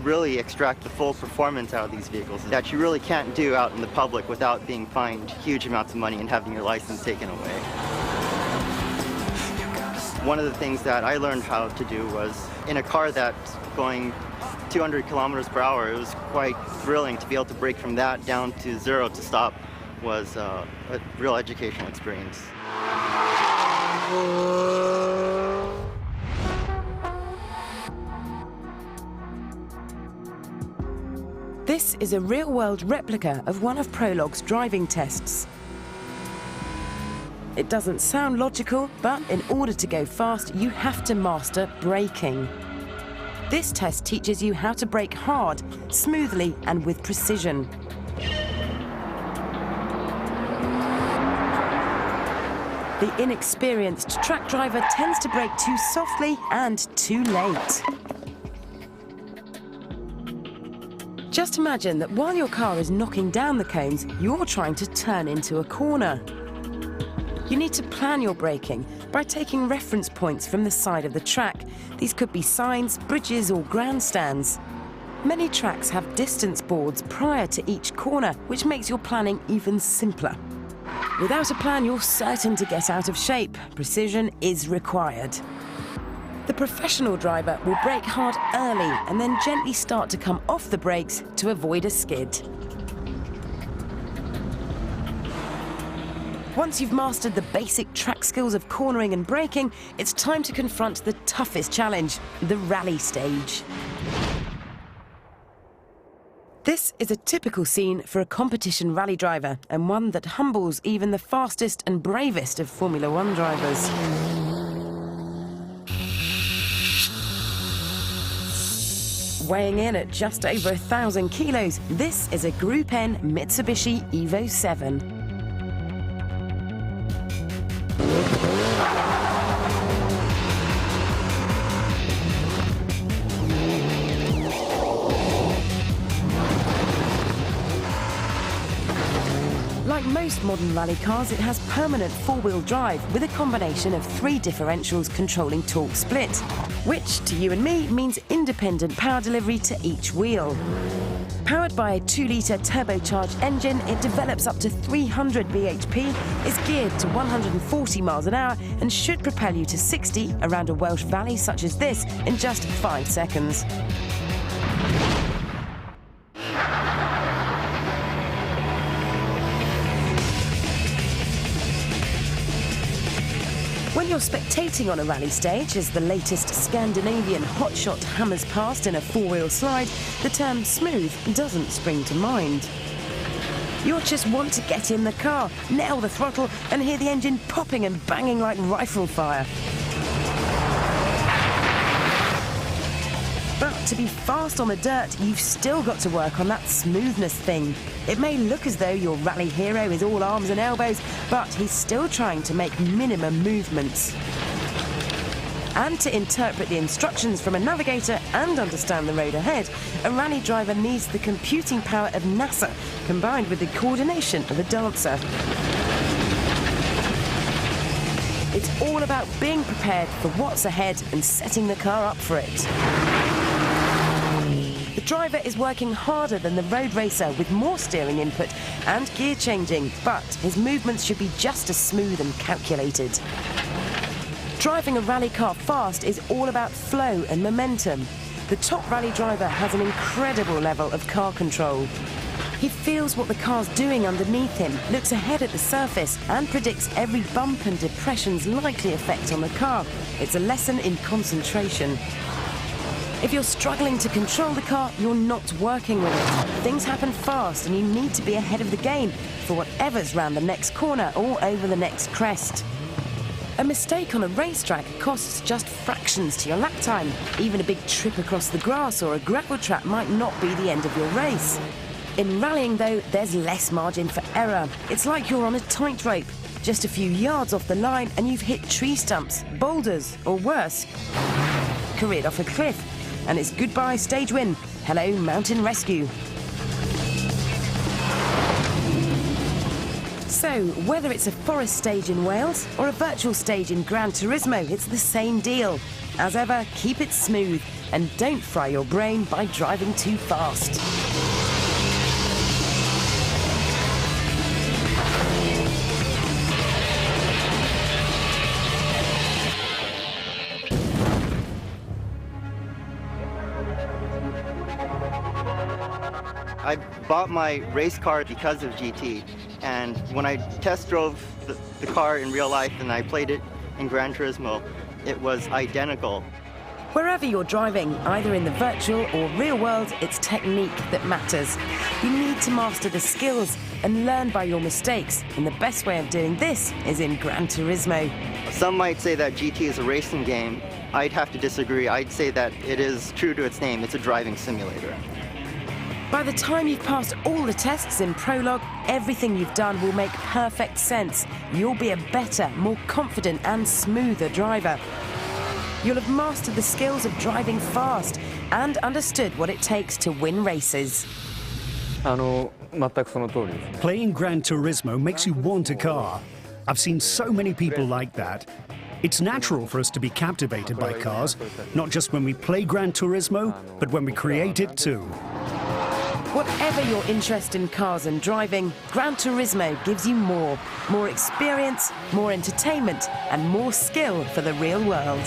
really extract the full performance out of these vehicles that you really can't do out in the public without being fined huge amounts of money and having your license taken away. One of the things that I learned how to do was in a car that's going 200 kilometers per hour, it was quite thrilling to be able to brake from that down to zero to stop. Was a real educational experience. This is a real-world replica of one of Prologue's driving tests. It doesn't sound logical, but in order to go fast, you have to master braking. This test teaches you how to brake hard, smoothly, and with precision. The inexperienced track driver tends to brake too softly and too late. Just imagine that while your car is knocking down the cones, you're trying to turn into a corner. You need to plan your braking by taking reference points from the side of the track. These could be signs, bridges, or grandstands. Many tracks have distance boards prior to each corner, which makes your planning even simpler. Without a plan, you're certain to get out of shape. Precision is required. The professional driver will brake hard early and then gently start to come off the brakes to avoid a skid. Once you've mastered the basic track skills of cornering and braking, it's time to confront the toughest challenge, the rally stage. This is a typical scene for a competition rally driver, and one that humbles even the fastest and bravest of Formula One drivers. Weighing in at just over 1,000 kilos, this is a Group N Mitsubishi Evo 7. Like most modern rally cars, it has permanent four-wheel drive with a combination of 3 differentials controlling torque split, which, to you and me, means independent power delivery to each wheel. Powered by a 2-litre turbocharged engine, it develops up to 300 bhp, is geared to 140 miles an hour, and should propel you to 60 around a Welsh valley such as this in just 5 seconds. When you're spectating on a rally stage as the latest Scandinavian hotshot hammers past in a 4-wheel slide, the term smooth doesn't spring to mind. You'll just want to get in the car, nail the throttle, and hear the engine popping and banging like rifle fire. But to be fast on the dirt, you've still got to work on that smoothness thing. It may look as though your rally hero is all arms and elbows, but he's still trying to make minimum movements. And to interpret the instructions from a navigator and understand the road ahead, a rally driver needs the computing power of NASA combined with the coordination of a dancer. It's all about being prepared for what's ahead and setting the car up for it. The driver is working harder than the road racer with more steering input and gear changing, but his movements should be just as smooth and calculated. Driving a rally car fast is all about flow and momentum. The top rally driver has an incredible level of car control. He feels what the car's doing underneath him, looks ahead at the surface, and predicts every bump and depression's likely effect on the car. It's a lesson in concentration. If you're struggling to control the car, you're not working with it. Things happen fast and you need to be ahead of the game for whatever's round the next corner or over the next crest. A mistake on a racetrack costs just fractions to your lap time. Even a big trip across the grass or a gravel trap might not be the end of your race. In rallying, though, there's less margin for error. It's like you're on a tightrope. Just a few yards off the line and you've hit tree stumps, boulders, or worse, careered off a cliff. And it's goodbye stage win. Hello, mountain rescue. So, whether it's a forest stage in Wales or a virtual stage in Gran Turismo, it's the same deal. As ever, keep it smooth and don't fry your brain by driving too fast. I bought my race car because of GT, and when I test drove the car in real life and I played it in Gran Turismo, it was identical. Wherever you're driving, either in the virtual or real world, it's technique that matters. You need to master the skills and learn by your mistakes, and the best way of doing this is in Gran Turismo. Some might say that GT is a racing game. I'd have to disagree. I'd say that it is true to its name. It's a driving simulator. By the time you've passed all the tests in Prologue, everything you've done will make perfect sense. You'll be a better, more confident and smoother driver. You'll have mastered the skills of driving fast and understood what it takes to win races. Playing Gran Turismo makes you want a car. I've seen so many people like that. It's natural for us to be captivated by cars, not just when we play Gran Turismo, but when we create it too. Whatever your interest in cars and driving, Gran Turismo gives you more. More experience, more entertainment, and more skill for the real world.